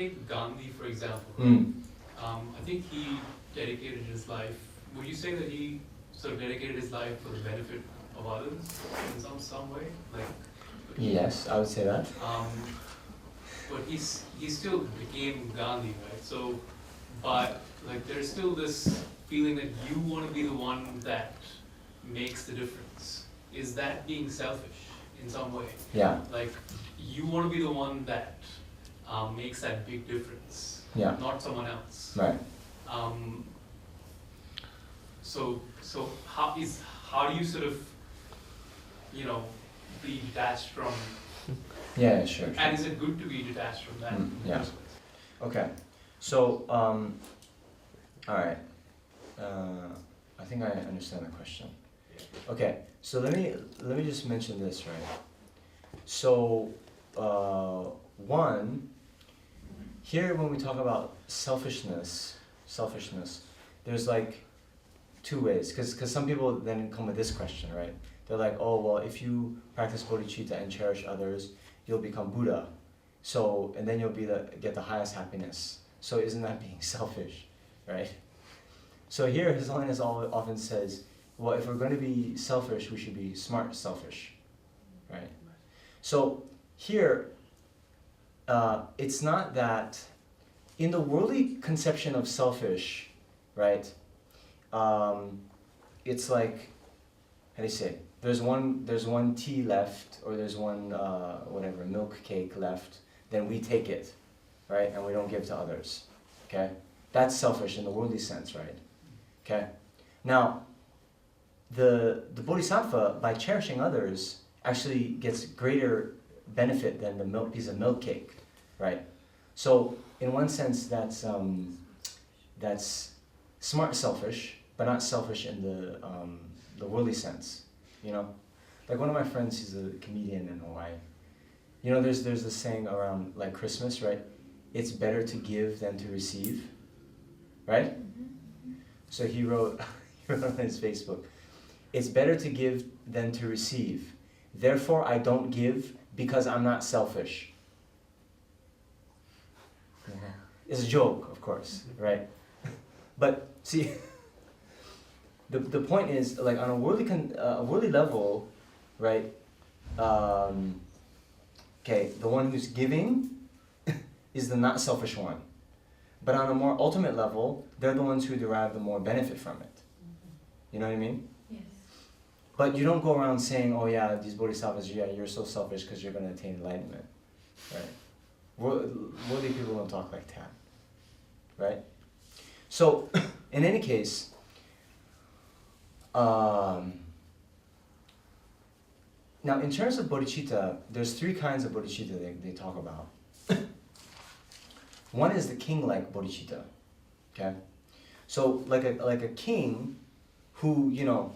take Gandhi for example. Mm. I think he dedicated his life. Would you say that he sort of dedicated his life for the benefit of others in some way? Like. Yes, I would say that. But he still became Gandhi, right? So, but like there's still this feeling that you want to be the one that makes the difference. Is that being selfish in some way? Yeah. Like you want to be the one that makes that big difference, yeah. not someone else. Right. So how do you sort of, you know, be detached from? Yeah, sure. And is it good to be detached from that? Yeah. Okay. So, all right. I think I understand the question. Okay. So let me just mention this, right? So, one, here when we talk about selfishness, there's like two ways, because some people then come with this question, right? They're like, oh, well, if you practice bodhicitta and cherish others, you'll become Buddha. So, and then you'll get the highest happiness. So isn't that being selfish, right? So here, His Holiness often says, well, if we're going to be selfish, we should be smart selfish, right? So here, it's not that, in the worldly conception of selfish, right? It's like, how do you say? There's one tea left, or there's one whatever milk cake left. Then we take it, right, and we don't give to others. Okay, that's selfish in the worldly sense, right? Okay, now the bodhisattva, by cherishing others, actually gets greater benefit than the piece of milk cake, right? So in one sense, that's smart selfish, but not selfish in the worldly sense. You know, like one of my friends, he's a comedian in Hawaii. You know, there's this saying around like Christmas, right? It's better to give than to receive, right? Mm-hmm. So he wrote on his Facebook, it's better to give than to receive. Therefore, I don't give because I'm not selfish. Mm-hmm. It's a joke, of course, right? But see, the point is, like on a worldly level, right? Okay, the one who's giving is the not selfish one. But on a more ultimate level, they're the ones who derive the more benefit from it. You know what I mean? Yes. But you don't go around saying, oh yeah, these bodhisattvas, yeah, you're so selfish because you're going to attain enlightenment. Right? Worldly people don't talk like that. Right? So, in any case, now in terms of bodhicitta, there's three kinds of bodhicitta they talk about. One is the king-like bodhicitta. Okay? So like a king who, you know,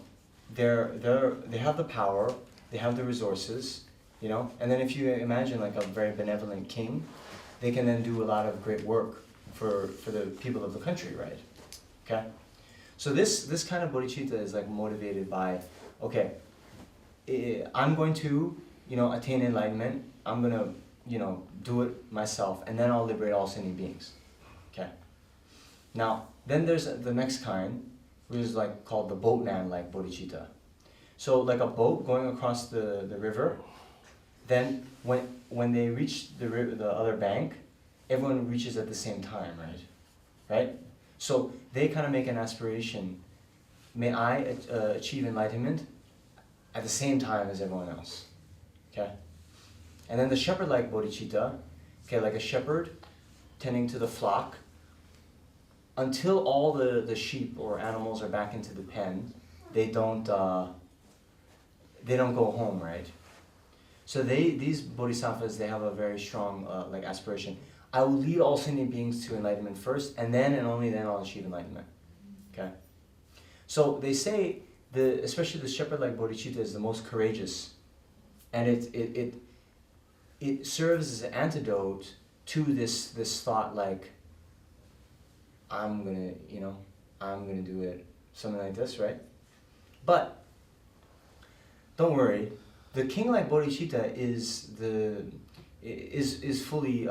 they have the power, they have the resources, you know, and then if you imagine like a very benevolent king, they can then do a lot of great work for the people of the country, right? Okay? So this kind of bodhicitta is like motivated by, okay, I'm going to, you know, attain enlightenment, I'm going to, you know, do it myself, and then I'll liberate all sentient beings. Okay? Now, then there's the next kind, which is like called the boatman-like bodhicitta. So like a boat going across the river, then when they reach the other bank, everyone reaches at the same time, right? Right? So they kind of make an aspiration, may I achieve enlightenment at the same time as everyone else. Okay? And then the shepherd-like bodhicitta, okay, like a shepherd tending to the flock, until all the sheep or animals are back into the pen, they don't go home, right? So these bodhisattvas, they have a very strong like aspiration. I will lead all sentient beings to enlightenment first, and then and only then I'll achieve enlightenment. Okay? So they say especially the shepherd-like bodhicitta is the most courageous, and it serves as an antidote to this thought like, I'm gonna do it, something like this, right? But don't worry, the king-like bodhicitta is fully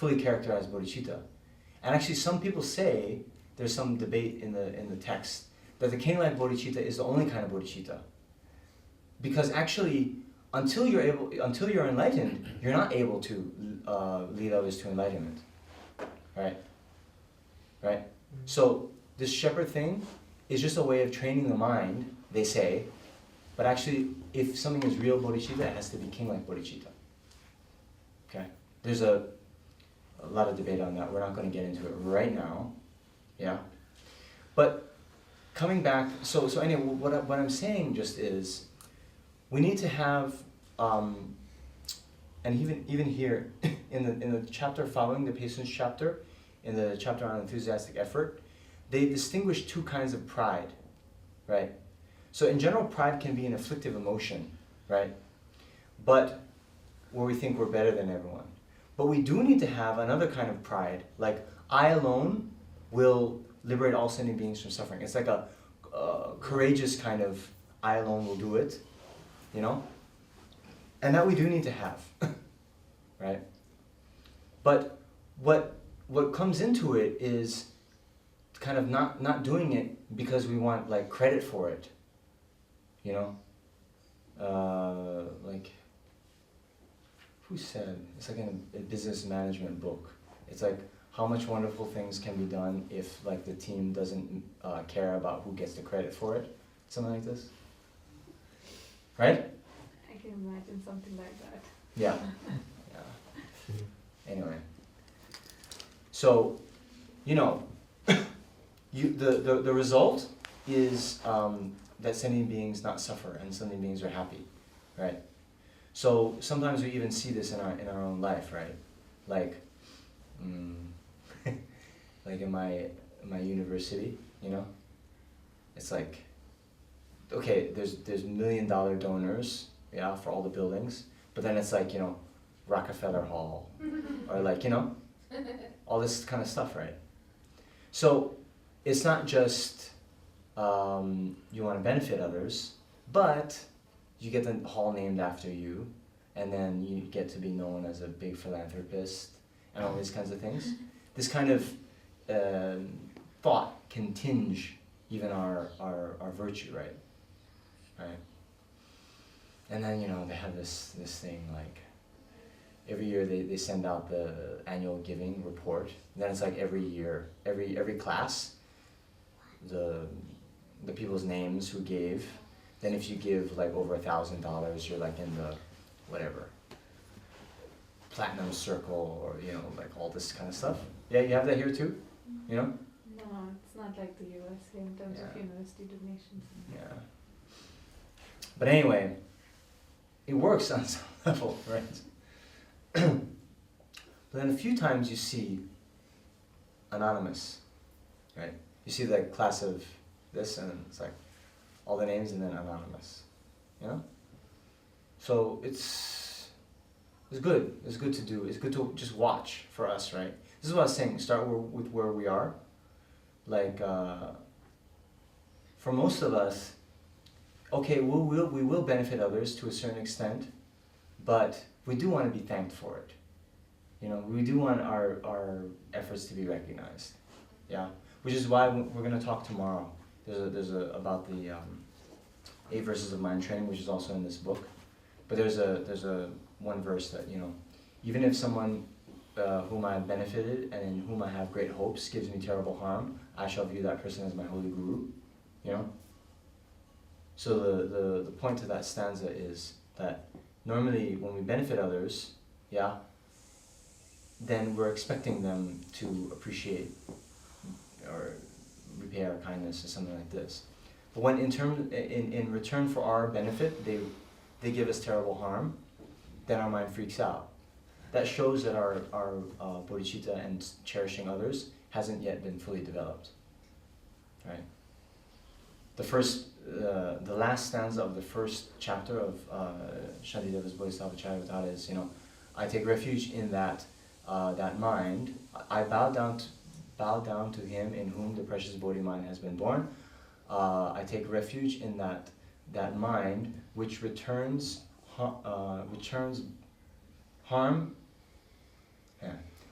fully characterized bodhicitta. And actually some people say, there's some debate in the text, that the king-like bodhicitta is the only kind of bodhicitta. Because actually, until you're enlightened, you're not able to lead others to enlightenment. Right? Right? So this shepherd thing is just a way of training the mind, they say, but actually, if something is real bodhicitta, it has to be king-like bodhicitta. Okay? There's a lot of debate on that. We're not going to get into it right now. Yeah? But coming back, so anyway, what I'm saying just is, we need to have, and even here, in the chapter following the patience chapter, in the chapter on enthusiastic effort, they distinguish two kinds of pride, right? So in general, pride can be an afflictive emotion, right? But where we think we're better than everyone. But we do need to have another kind of pride, like I alone will liberate all sentient beings from suffering. It's like a courageous kind of I alone will do it, you know? And that we do need to have, right? But what comes into it is kind of not doing it because we want like credit for it, you know? Like, who said, it's like in a business management book, it's like how much wonderful things can be done if like the team doesn't care about who gets the credit for it, something like this, right? I can imagine something like that. Yeah. Yeah. Anyway, so you know, the result is that sentient beings not suffer and sentient beings are happy, right? So sometimes we even see this in our own life, right? Like, like in my university, you know, it's like, okay, there's $1 million donors, yeah, for all the buildings, but then it's like, you know, Rockefeller Hall, or like, you know, all this kind of stuff, right? So it's not just you want to benefit others, but you get the hall named after you, and then you get to be known as a big philanthropist, and all these kinds of things. This kind of thought can tinge even our virtue, right? Right? And then, you know, they have this thing like, every year they send out the annual giving report. And then it's like every year, every class, the people's names who gave. Then if you give like over $1,000, you're like in the whatever platinum circle, or you know, like all this kind of stuff. Yeah, you have that here too, you know? No, it's not like the USA in terms of Yeah. university donations. Yeah. But anyway, it works on some level, right? But then a few times you see anonymous, right? You see the class of this, and it's like all the names and then anonymous, you know? So it's good. It's good to do. It's good to just watch for us, right? This is what I was saying. Start with where we are. Like, for most of us, okay, we will benefit others to a certain extent, but we do want to be thanked for it. You know, we do want our efforts to be recognized. Yeah, which is why we're going to talk tomorrow. There's a about the 8 verses of mind training, which is also in this book. But there's a one verse that, you know, even if someone whom I have benefited and in whom I have great hopes gives me terrible harm, I shall view that person as my holy guru. You know. So the point to that stanza is that normally when we benefit others, yeah, then we're expecting them to appreciate or repay our kindness or something like this. But when in return for our benefit, they give us terrible harm, then our mind freaks out. That shows that our bodhicitta and cherishing others hasn't yet been fully developed. Right? The last stanza of the first chapter of Shantideva's Bodhisattva Charyavatara is, you know, I take refuge in that mind. I bow down to him in whom the precious Bodhi mind has been born. I take refuge in that mind which returns harm,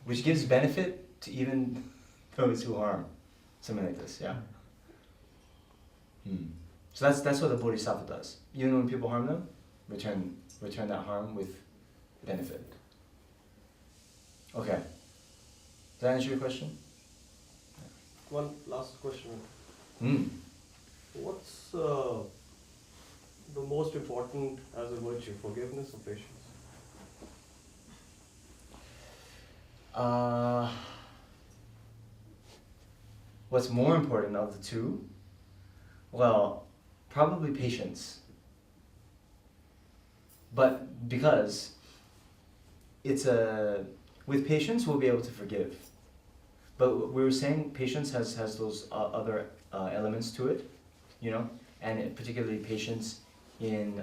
which gives benefit to even those who harm. Something like this, yeah. So that's what the Bodhisattva does. Even when people harm them, return that harm with benefit. Okay. Does that answer your question? One last question. What's the most important as a virtue, forgiveness or patience? What's more important of the two? Well, probably patience. But because with patience we'll be able to forgive. But we were saying patience has those other elements to it, and particularly patience in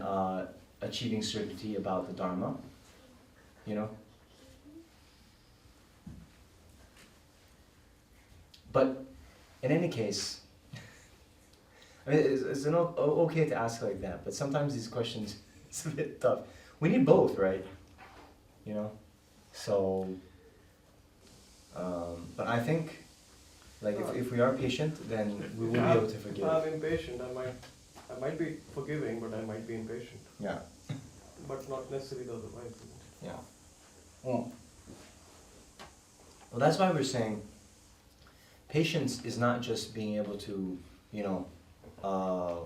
achieving certainty about the Dharma, But in any case, I mean, it's okay to ask like that, but sometimes these questions, it's a bit tough. We need both, right? So, but I think, like, if we are patient, then we will be able to forgive. If I'm impatient, I might be forgiving, but I might be impatient. Yeah. But not necessarily the other way. Yeah. Well, that's why we're saying patience is not just being able to,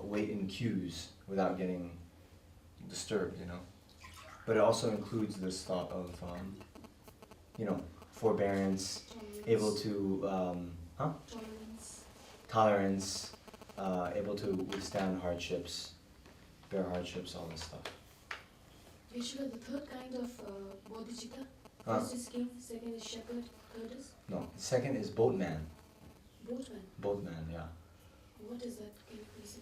wait in queues without getting disturbed, But it also includes this thought of, forbearance, able to, tolerance, able to withstand hardships, bear hardships, all this stuff. Yeshua, the third kind of bodhicitta? First is king, second is shepherd, third is? No, the second is boatman. Boatman? Boatman, yeah. What is that? Can you please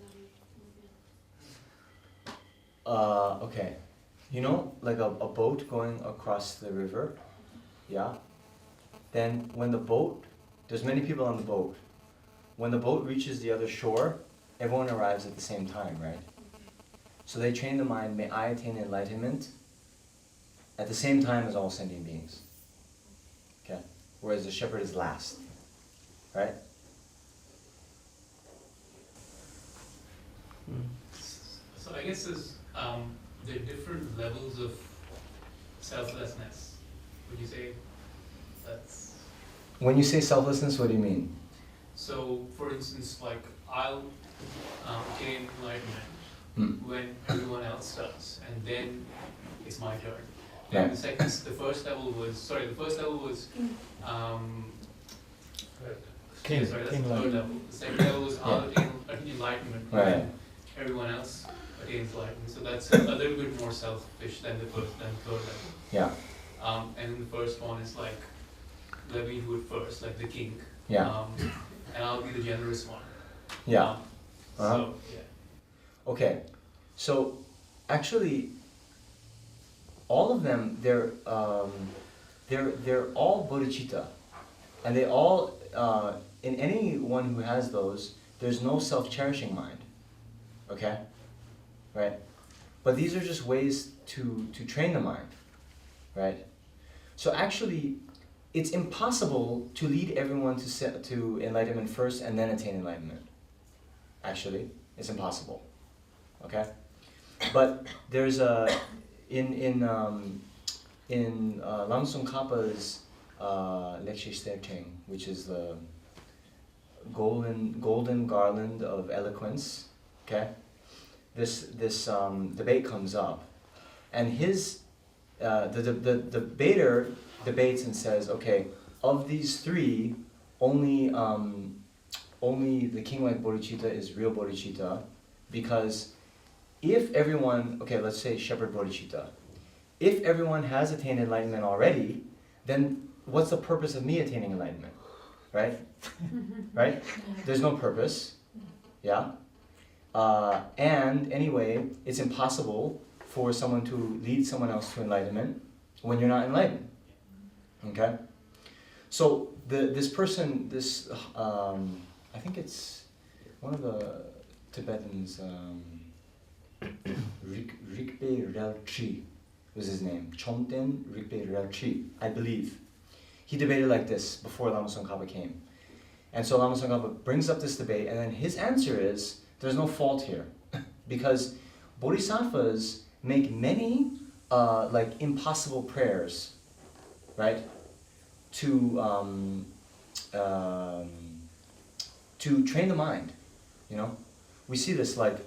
elaborate? Okay. Like a boat going across the river, yeah? Then when there's many people on the boat. When the boat reaches the other shore, everyone arrives at the same time, right? So they train the mind, may I attain enlightenment at the same time as all sentient beings. Okay? Whereas the shepherd is last, right? So I guess there are different levels of selflessness. Would you say that's... When you say selflessness, what do you mean? So, for instance, like, I'll gain enlightenment when everyone else does, and then it's my turn. Yeah. And the first level was King, sorry, that's king the third level. level. The second level was I'll attain enlightenment Right. when everyone else attains enlightenment. So that's a little bit more selfish than the third level. Yeah. And then the first one is like, let me do it first, like the king. Yeah. And I'll be the generous one. Yeah. So, yeah. Okay. So, actually, all of them, they're all bodhicitta, and they all, in anyone who has those, there's no self-cherishing mind. Okay, right? But these are just ways to train the mind, right? So actually, it's impossible to lead everyone to enlightenment first and then attain enlightenment. Actually, it's impossible. Okay, but there's in Lamsung Kappa's Lecce, which is the golden garland of eloquence. Okay, this debate comes up, and the debater debates and says, okay, of these three, only the king-like bodhicitta is real bodhicitta, because if everyone, okay, let's say shepherd bodhicitta, if everyone has attained enlightenment already, then what's the purpose of me attaining enlightenment, right? Right? There's no purpose, yeah? And anyway, it's impossible for someone to lead someone else to enlightenment when you're not enlightened, okay? So this person, I think it's one of the Tibetans, Rigpe Rilchi was his name, Chomten Rigpe Rilchi, I believe. he debated like this before Lama Tsongkhapa came. And so Lama Tsongkhapa brings up this debate, and then his answer is, there's no fault here. Because bodhisattvas make many like impossible prayers, right? To train the mind, you know? We see this like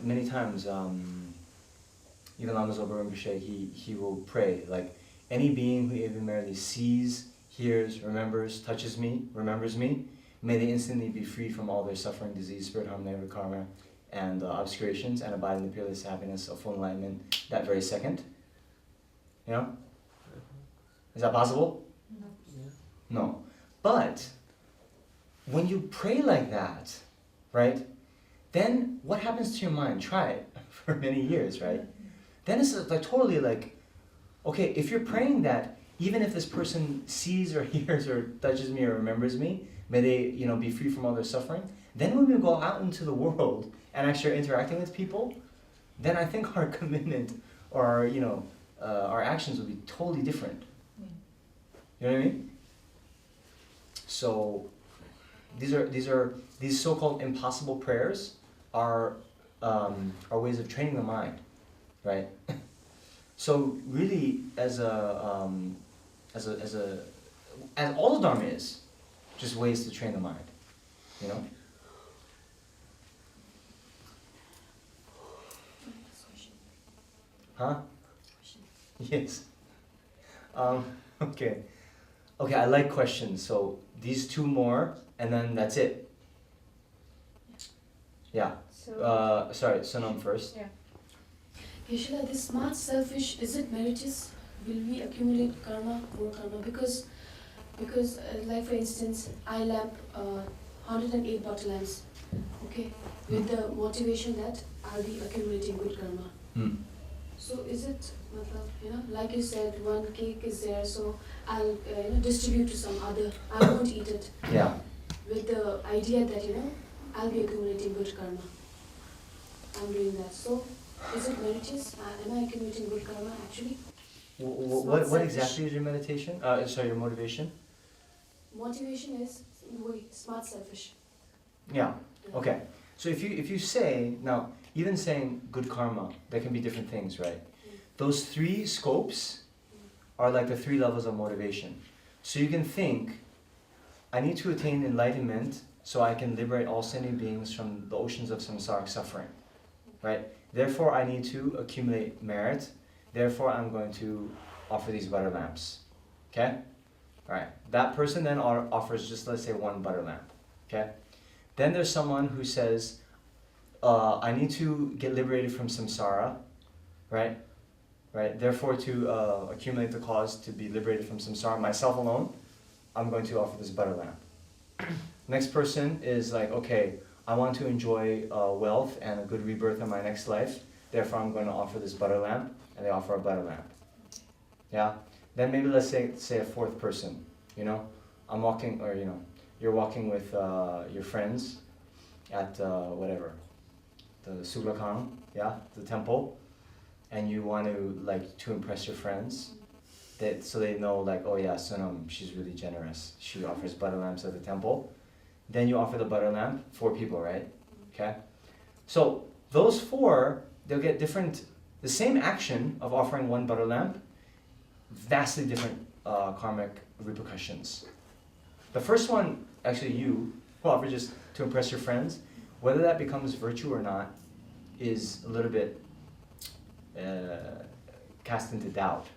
many times, even Lama Zopa Rinpoche, he will pray, like, any being who even merely sees, hears, remembers, touches me, remembers me, may they instantly be freed from all their suffering, disease, spirit harm, negative karma, and obscurations, and abide in the peerless happiness of full enlightenment that very second. You know? Is that possible? No. But when you pray like that, right, then what happens to your mind? Try it for many years, right? Then it's like totally like, okay, if you're praying that, even if this person sees or hears or touches me or remembers me, may they, you know, be free from all their suffering. Then when we go out into the world and actually are interacting with people, then I think our commitment or our, you know, our actions will be totally different. You know what I mean? So these so-called impossible prayers are ways of training the mind, right? So really, as all the Dharma is, just ways to train the mind, you know. Huh? Yes. Okay. Okay, I like questions. So these two more, and then that's it. Yeah. So, Sorry, Sonam first. yeah. Yeshila, this smart selfish, is it meritorious? Will we accumulate karma, more karma? Because like for instance, I lamp 108 bottle lamps, okay, with the motivation that I'll be accumulating good karma. Hmm. So is it, you know, like you said, one cake is there, so I'll distribute to some other. I won't eat it. Yeah. With the idea that, you know, I'll be accumulating good karma. I'm doing that. So is it meritorious? Am I accumulating good karma actually? What exactly is your meditation? Sorry, your motivation? Motivation is smart selfish. Yeah. Okay. So if you say now, even saying good karma, there can be different things, right? Those three scopes are like the three levels of motivation. So you can think, I need to attain enlightenment so I can liberate all sentient beings from the oceans of samsaric suffering, right? Therefore, I need to accumulate merit. Therefore, I'm going to offer these butter lamps. Okay? Alright. That person then offers just, let's say, one butter lamp. Okay? Then there's someone who says, I need to get liberated from samsara, right? Right? Therefore, to accumulate the cause to be liberated from samsara myself alone, I'm going to offer this butter lamp. Next person is like, okay, I want to enjoy wealth and a good rebirth in my next life. Therefore, I'm going to offer this butter lamp, and they offer a butter lamp. Yeah. Then maybe let's say a fourth person. You know, I'm walking, or you know, you're walking with your friends at whatever, the Suglakang, yeah, the temple, and you want to impress your friends, so they know like, oh yeah, Sunam, she's really generous. She offers butter lamps at the temple. Then you offer the butter lamp, 4 people, right? Okay. So those 4, they'll get the same action of offering one butter lamp, vastly different karmic repercussions. The first one, actually you, who offer just to impress your friends, whether that becomes virtue or not is a little bit cast into doubt.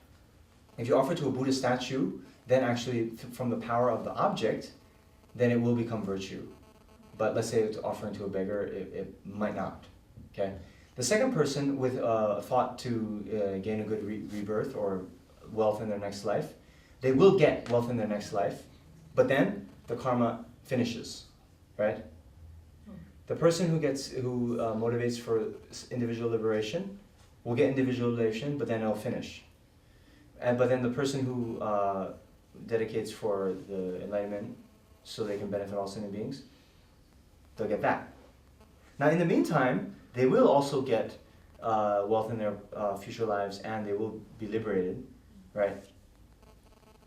If you offer to a Buddha statue, then actually from the power of the object, then it will become virtue. But let's say it's offering to a beggar, it might not. Okay. The second person with a thought to gain a good rebirth or wealth in their next life, they will get wealth in their next life, but then the karma finishes, right? The person who motivates for individual liberation will get individual liberation, but then it'll finish. But then the person who dedicates for the enlightenment so they can benefit all sentient beings, they'll get that. Now in the meantime, they will also get wealth in their future lives, and they will be liberated, right?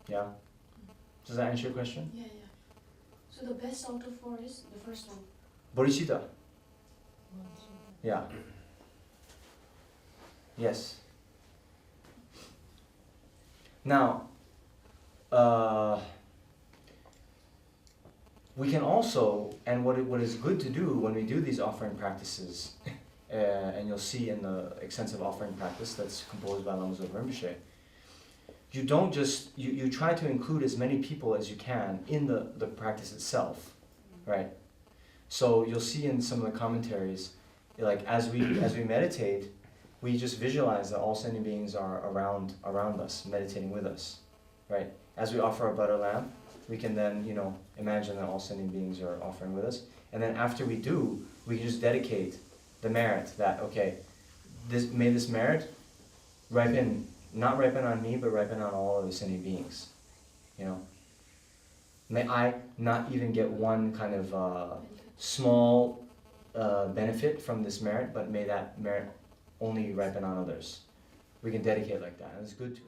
Yeah? Does that answer your question? Yeah, yeah. So the best out of 4 is the first one. Bodhicitta. Yeah. Yes. Now, we can also, and what is good to do when we do these offering practices, and you'll see in the extensive offering practice that's composed by Lama Zopa Rinpoche, you don't just, you try to include as many people as you can in the practice itself, right? So you'll see in some of the commentaries, like as we meditate, we just visualize that all sentient beings are around us, meditating with us, right? As we offer a butter lamp, we can then, imagine that all sentient beings are offering with us. And then after we do, we can just dedicate the merit that, okay, may this merit not ripen on me, but ripen on all of the sentient beings, May I not even get one kind of small benefit from this merit, but may that merit only ripen on others. We can dedicate like that, and it's good to.